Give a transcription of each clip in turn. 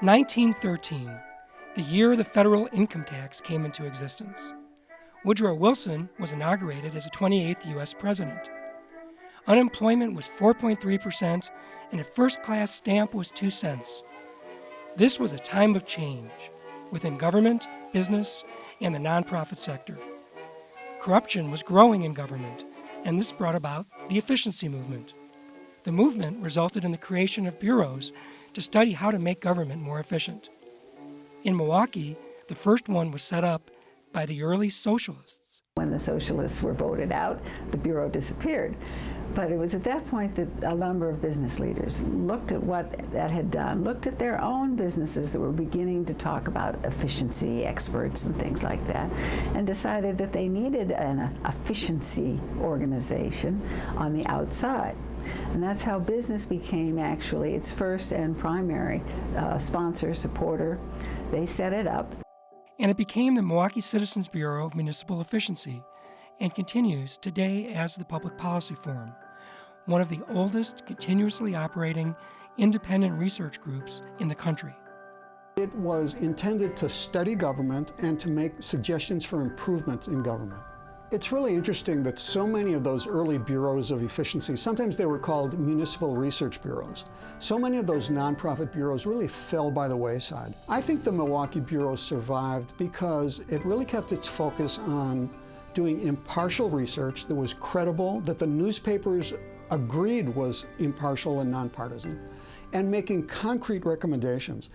1913, the year the federal income tax came into existence. Woodrow Wilson was inaugurated as the 28th U.S. president. Unemployment was 4.3%, and a first-class stamp was 2 cents. This was a time of change within government, business, and the nonprofit sector. Corruption was growing in government, and this brought about the efficiency movement. The movement resulted in the creation of bureaus to study how to make government more efficient. In Milwaukee, the first one was set up by the early socialists. When the socialists were voted out, the bureau disappeared. But it was at that point that a number of business leaders looked at what that had done, looked at their own businesses that were beginning to talk about efficiency experts and things like that, and decided that they needed an efficiency organization on the outside. And that's how business became actually its first and primary sponsor, supporter. They set it up. And it became the Milwaukee Citizens Bureau of Municipal Efficiency and continues today as the Public Policy Forum, one of the oldest continuously operating independent research groups in the country. It was intended to study government and to make suggestions for improvements in government. It's really interesting that so many of those early bureaus of efficiency, sometimes they were called municipal research bureaus, so many of those nonprofit bureaus really fell by the wayside. I think the Milwaukee Bureau survived because it really kept its focus on doing impartial research that was credible, that the newspapers agreed was impartial and nonpartisan, and making concrete recommendations.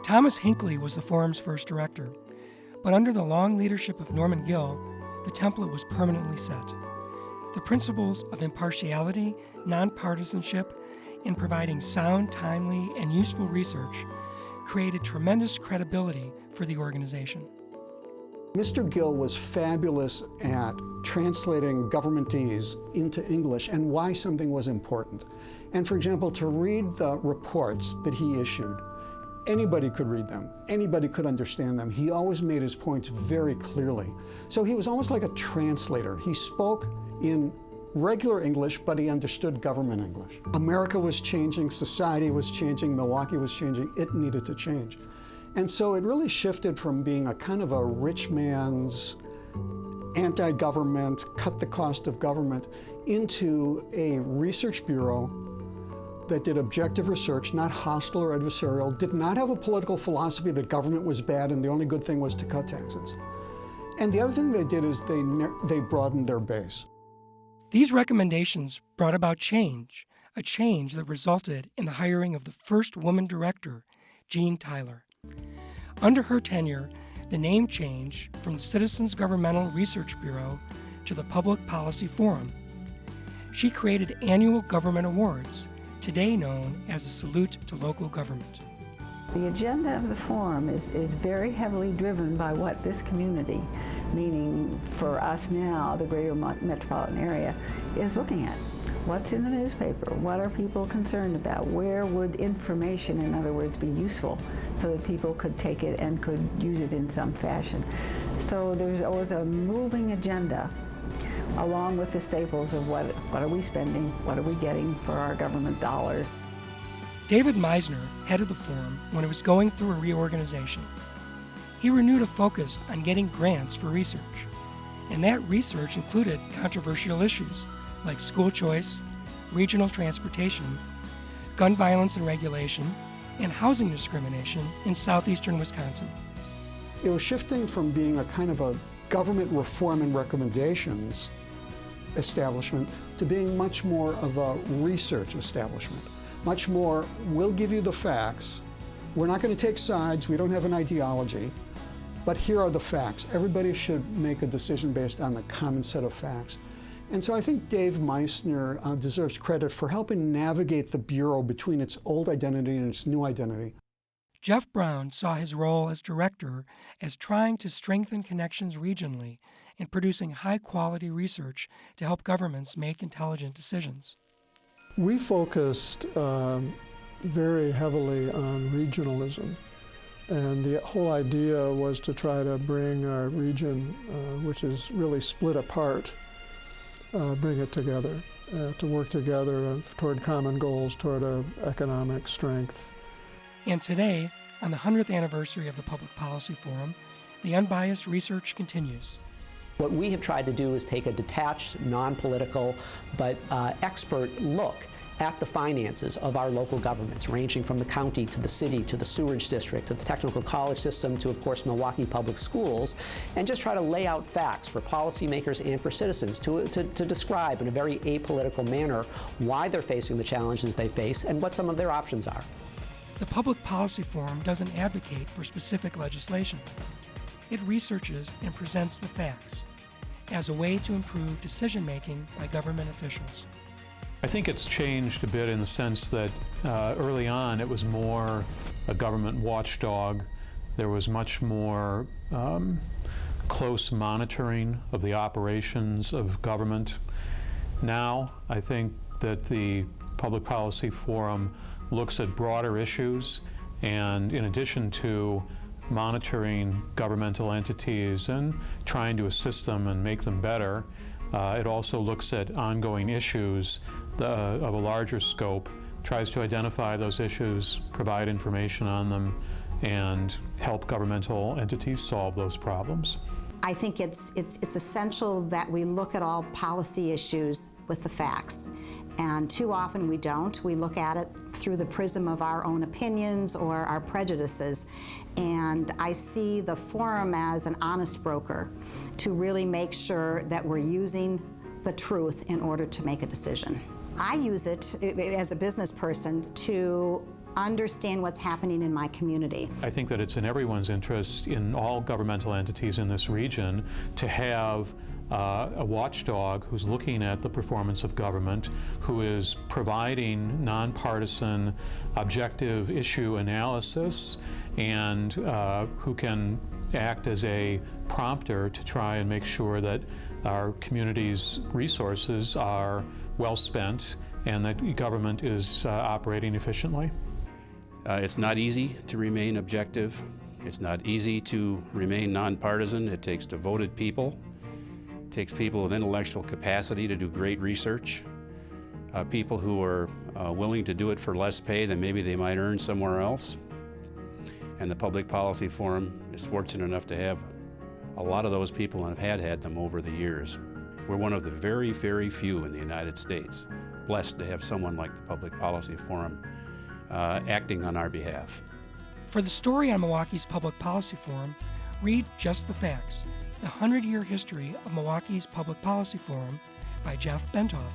Thomas Hinckley was the forum's first director, but under the long leadership of Norman Gill, the template was permanently set. The principles of impartiality, nonpartisanship, and providing sound, timely, and useful research created tremendous credibility for the organization. Mr. Gill was fabulous at translating governmentese into English and why something was important. And for example, to read the reports that he issued, anybody could read them, anybody could understand them. He always made his points very clearly. So he was almost like a translator. He spoke in regular English, but he understood government English. America was changing, society was changing, Milwaukee was changing, it needed to change. And so it really shifted from being a kind of a rich man's anti-government, cut the cost of government, into a research bureau that did objective research, not hostile or adversarial, did not have a political philosophy that government was bad and the only good thing was to cut taxes. And the other thing they did is they broadened their base. These recommendations brought about change, a change that resulted in the hiring of the first woman director, Jean Tyler. Under her tenure, the name changed from the Citizens Governmental Research Bureau to the Public Policy Forum. She created annual government awards, today known as a Salute to Local Government. The agenda of the forum is very heavily driven by what this community, meaning for us now, the greater metropolitan area, is looking at. What's in the newspaper? What are people concerned about? Where would information, in other words, be useful so that people could take it and could use it in some fashion? So there's always a moving agenda along with the staples of what are we spending, what are we getting for our government dollars. David Meissner headed the forum when it was going through a reorganization. He renewed a focus on getting grants for research, and that research included controversial issues like school choice, regional transportation, gun violence and regulation, and housing discrimination in southeastern Wisconsin. It was shifting from being a kind of a government reform and recommendations establishment to being much more of a research establishment. Much more, we'll give you the facts. We're not going to take sides. We don't have an ideology. But here are the facts. Everybody should make a decision based on the common set of facts. And so I think Dave Meissner deserves credit for helping navigate the Bureau between its old identity and its new identity. Jeff Brown saw his role as director as trying to strengthen connections regionally in producing high-quality research to help governments make intelligent decisions. We focused very heavily on regionalism, and the whole idea was to try to bring our region, which is really split apart, bring it together, to work together toward common goals, toward economic strength. And today, On the 100th anniversary of the Public Policy Forum, the unbiased research continues. What we have tried to do is take a detached, non-political, but expert look at the finances of our local governments, ranging from the county to the city to the sewerage district to the technical college system to, of course, Milwaukee Public Schools, and just try to lay out facts for policymakers and for citizens to describe in a very apolitical manner why they're facing the challenges they face and what some of their options are. The Public Policy Forum doesn't advocate for specific legislation. It researches and presents the facts as a way to improve decision-making by government officials. I think it's changed a bit in the sense that early on it was more a government watchdog. There was much more close monitoring of the operations of government. Now, I think that the Public Policy Forum looks at broader issues, and in addition to monitoring governmental entities and trying to assist them and make them better, it also looks at ongoing issues of a larger scope, tries to identify those issues, provide information on them, and help governmental entities solve those problems. I think it's essential that we look at all policy issues with the facts. And too often we don't. We look at it through the prism of our own opinions or our prejudices. And I see the forum as an honest broker to really make sure that we're using the truth in order to make a decision. I use it as a business person to understand what's happening in my community. I think that it's in everyone's interest, in all governmental entities in this region, to have a watchdog who's looking at the performance of government, who is providing nonpartisan, objective issue analysis, and who can act as a prompter to try and make sure that our community's resources are well spent and that government is operating efficiently. It's not easy to remain objective. It's not easy to remain nonpartisan. It takes devoted people. It takes people with intellectual capacity to do great research. People who are willing to do it for less pay than maybe they might earn somewhere else. And the Public Policy Forum is fortunate enough to have a lot of those people and have had them over the years. We're one of the very, very few in the United States blessed to have someone like the Public Policy Forum acting on our behalf. For the story on Milwaukee's Public Policy Forum, read Just the Facts, the 100-year history of Milwaukee's Public Policy Forum by Jeff Bentoff.